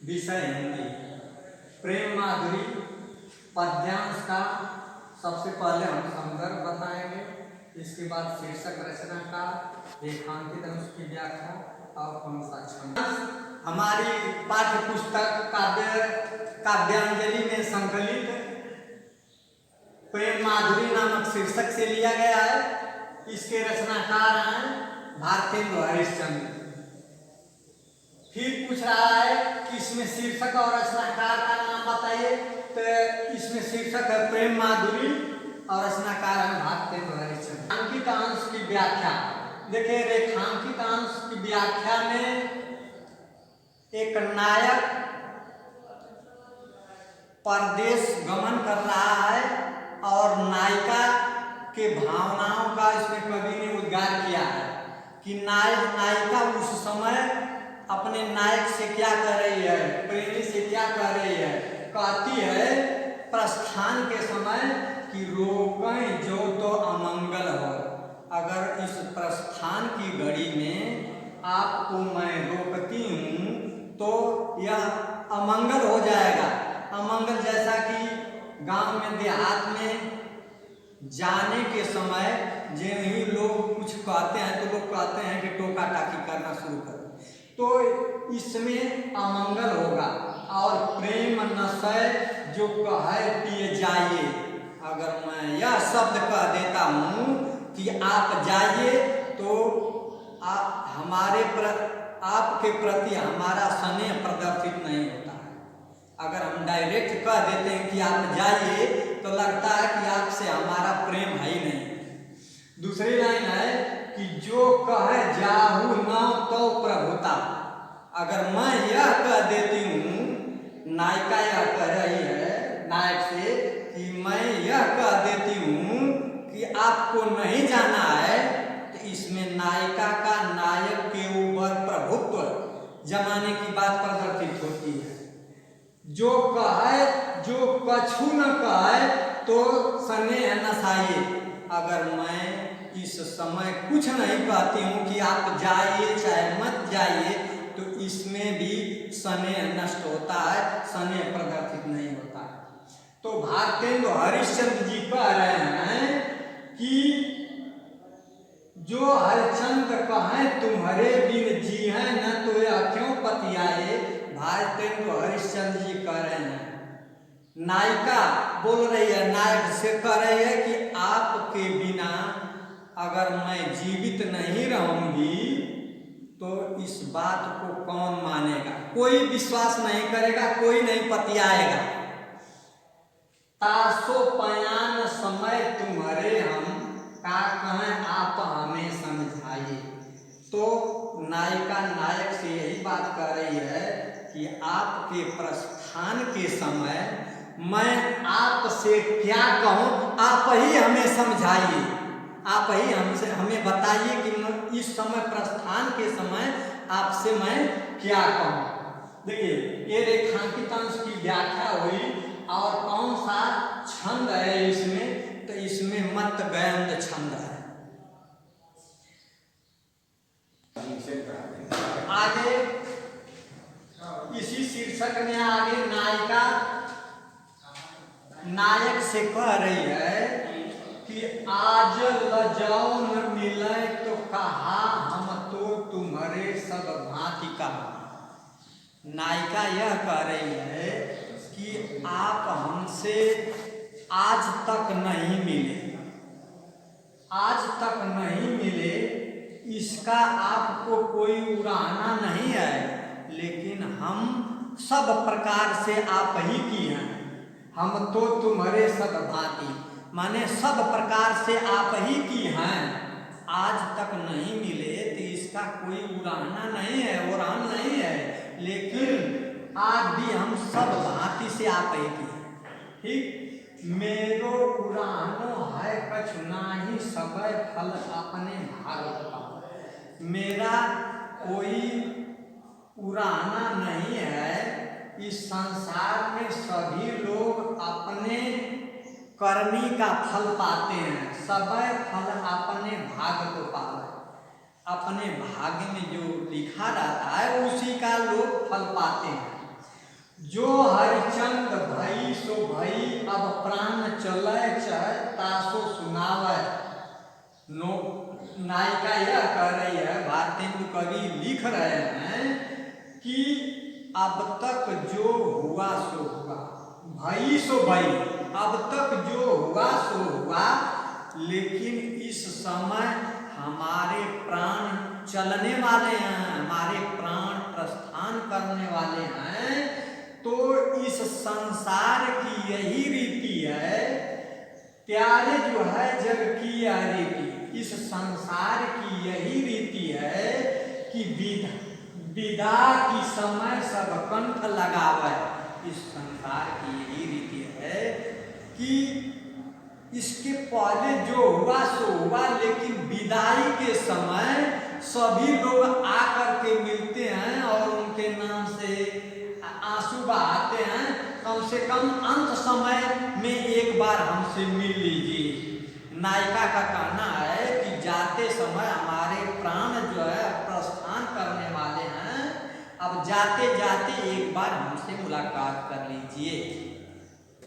विषय हिंदी। प्रेम माधुरी पद्यांश का सबसे पहले हम संदर्भ बताएंगे, इसके बाद शीर्षक, रचना का रेखांकित अंश की व्याख्या और कौन सा छंद। हमारी पाठ्य पुस्तक काव्यांजलि में संकलित प्रेम माधुरी नामक शीर्षक से लिया गया है। इसके रचनाकार हैं भारतेंदु हरिश्चंद्र। फिर पूछ रहा है कि इसमें शीर्षक और रचनाकार का नाम बताइए, तो इसमें शीर्षक है प्रेम माधुरी और रचनाकार है भारतेंदु हरिश्चंद्र। रेखांकित अंश की व्याख्या देखिए, रेखांकित अंश की व्याख्या में एक नायक परदेश गमन कर रहा है और नायिका के भावनाओं का इसमें कवि ने उद्गार किया है कि नायिका उस समय अपने नायक से क्या कर रही है, प्रेमी से क्या कर रही है। कहती है प्रस्थान के समय कि रोकें जो तो अमंगल हो। अगर इस प्रस्थान की घड़ी में आपको मैं रोकती हूँ तो यह अमंगल हो जाएगा। अमंगल जैसा कि गांव में देहात में जाने के समय जो ही लोग कुछ कहते हैं तो लोग कहते हैं कि टोका टाकी करना शुरू कर, तो इसमें अमंगल होगा। और प्रेम नशय जो कहे पिए जाइए, अगर मैं यह शब्द कह देता हूँ कि आप जाइए तो आपके प्रति हमारा स्नेह प्रदर्शित नहीं होता है। अगर हम डायरेक्ट कह देते हैं कि आप जाइए तो लगता है कि आपसे हमारा प्रेम है ही नहीं। दूसरी लाइन है कि जो कहे जाहू न तो प्रभुता। अगर मैं यह कह देती हूँ, नायिका यह कह रही है नायक से कि मैं यह कह देती हूँ कि आपको नहीं जाना है, तो इसमें नायिका का नायक के ऊपर प्रभुत्व जमाने की बात प्रदर्शित होती है। जो कहे, जो कछु न कहे तो स्नेह नसाइए। अगर मैं इस समय कुछ नहीं कहती हूँ कि आप जाइए चाहे मत जाइए, तो इसमें भी स्नेह नष्ट होता है, स्नेह प्रदर्शित नहीं होता है। तो भारतेंदु हरिश्चंद्र जी कह रहे हैं कि जो हरिश्चंद्र कहें तुम्हारे बिन जी है न तो यह क्यों पतियाए। भारतेंदु हरिश्चंद्र जी कह रहे हैं, नायिका बोल रही है, नायक से कह रही है कि आपके बिना अगर मैं जीवित नहीं रहूंगी तो इस बात को कौन मानेगा। कोई विश्वास नहीं करेगा, कोई नहीं पतियाएगा। तासो पयान समय तुम्हारे हम का कहें आप हमें समझाइए। तो नायिका नायक से यही बात कर रही है कि आपके प्रस्थान के समय मैं आपसे क्या कहूँ, आप ही हमें समझाइए, आप ही हमसे हमें बताइए कि इस समय प्रस्थान के समय आपसे मैं क्या कहूँ। देखिए, ये रेखांकित अंश की व्याख्या हुई। और कौन सा छंद है इसमें, तो इसमें मत गयंत छंद है। आगे इसी शीर्षक में आगे नायिका नायक से कह रही है कि आज लजाओ न मिले तो कहा हम तो तुम्हारे सब भांति का। नायिका यह कह रही है कि आप हमसे आज तक नहीं मिले, आज तक नहीं मिले, इसका आपको कोई उड़ाना नहीं है, लेकिन हम सब प्रकार से आप ही की हैं। हम तो तुम्हारे सब भांति, माने सब प्रकार से आप ही की हैं। आज तक नहीं मिले तो इसका कोई उड़ाना नहीं है, उड़ान नहीं है, लेकिन आज भी हम सब भांति से आप ही की हैं। ठीक, मेरो उड़ानो है कछु नाही, सब फल अपने भाग का। मेरा कोई उड़ाना नहीं है, इस संसार में सभी लोग अपने कर्मी का फल पाते हैं। सब फल अपने भाग को पावे, अपने भाग्य में जो लिखा रहता है उसी का लोग फल पाते हैं। जो हरिचंद भई सो भई, अब प्राण चले चाहे तासो सुनावे। नो नायिका यह कह रही है, भारतेंदु कवि लिख रहे हैं कि अब तक जो हुआ सो हुआ, भई सो भई, अब तक जो हुआ सो हुआ, लेकिन इस समय हमारे प्राण चलने वाले हैं, हमारे प्राण प्रस्थान करने वाले हैं। तो इस संसार की यही रीति है, प्यारे जो है जग की यह रीति, इस संसार की यही रीति है कि विदा की समय सब कंठ लगावे। इस संसार की यही रीति है कि इसके पहले जो हुआ सो हुआ, लेकिन विदाई के समय सभी लोग आकर के मिलते हैं और उनके नाम से आंसू बहाते हैं। कम से कम अंत समय में एक बार हमसे मिल लीजिए। नायिका का कहना है कि जाते समय हमारे प्राण जो है प्रस्थान करने वाले हैं, अब जाते जाते एक बार हमसे मुलाकात कर लीजिए।